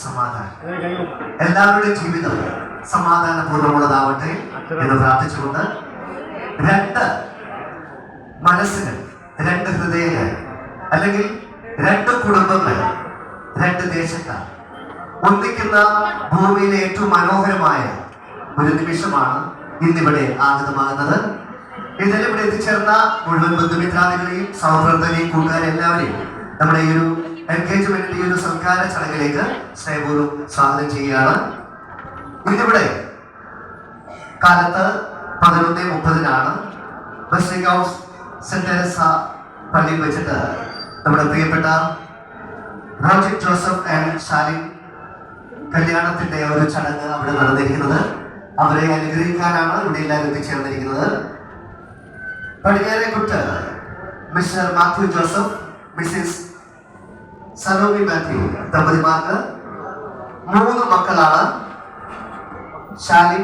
സമാധാനം, എല്ലാവരുടെയും ജീവിതം സമാധാനപൂർവ്വമുള്ളതാവട്ടെ എന്ന് പ്രാർത്ഥിച്ചുകൊണ്ട് രണ്ട് മനസ്സിന്, രണ്ട് ഹൃദയങ്ങൾ, അല്ലെങ്കിൽ രണ്ട് കുടുംബങ്ങൾ, രണ്ട് ദേശക്കാർ ഒന്നിക്കുന്ന ഭൂമിയിലെ ഏറ്റവും മനോഹരമായ ഒരു നിമിഷമാണ് ഇന്നിവിടെ ആഗതമാകുന്നത്. ഇതിലിവിടെ എത്തിച്ചേർന്ന മുഴുവൻ ബന്ധുമിത്രാദികളെയും സൗഹൃദരെയും കൂട്ടുകാരെ എല്ലാവരെയും നമ്മുടെ ഈ ഒരു എൻഗേജ്മെന്റിന്റെ ഈ ഒരു സൽക്കാര ചടങ്ങിലേക്ക് സ്നേഹപൂർവ്വം സ്വാഗതം ചെയ്യുകയാണ്. ഇന്നിവിടെ കാലത്ത് 11:30 ബസിലിക്ക ഓഫ് സെന്റ് തെരേസ പള്ളിയിൽ വെച്ചിട്ട് നമ്മുടെ പ്രിയപ്പെട്ട റോജിൻ ജോസഫ് ആൻഡ് ഷാലിൻ കല്യാണത്തിന്റെ ഒരു ചടങ്ങ് അവിടെ നടന്നിരിക്കുന്നത്. അവരെ അനുഗ്രഹിക്കാനാണ് ഇവിടെ എല്ലാവരും എത്തിച്ചേർന്നിരിക്കുന്നത്. Padinjarekuttu Mr Mathew Joseph, Mrs Salomi Mathew ദമ്പതിമാർക്ക് 3 മക്കളാണ്. ഷാലിൻ,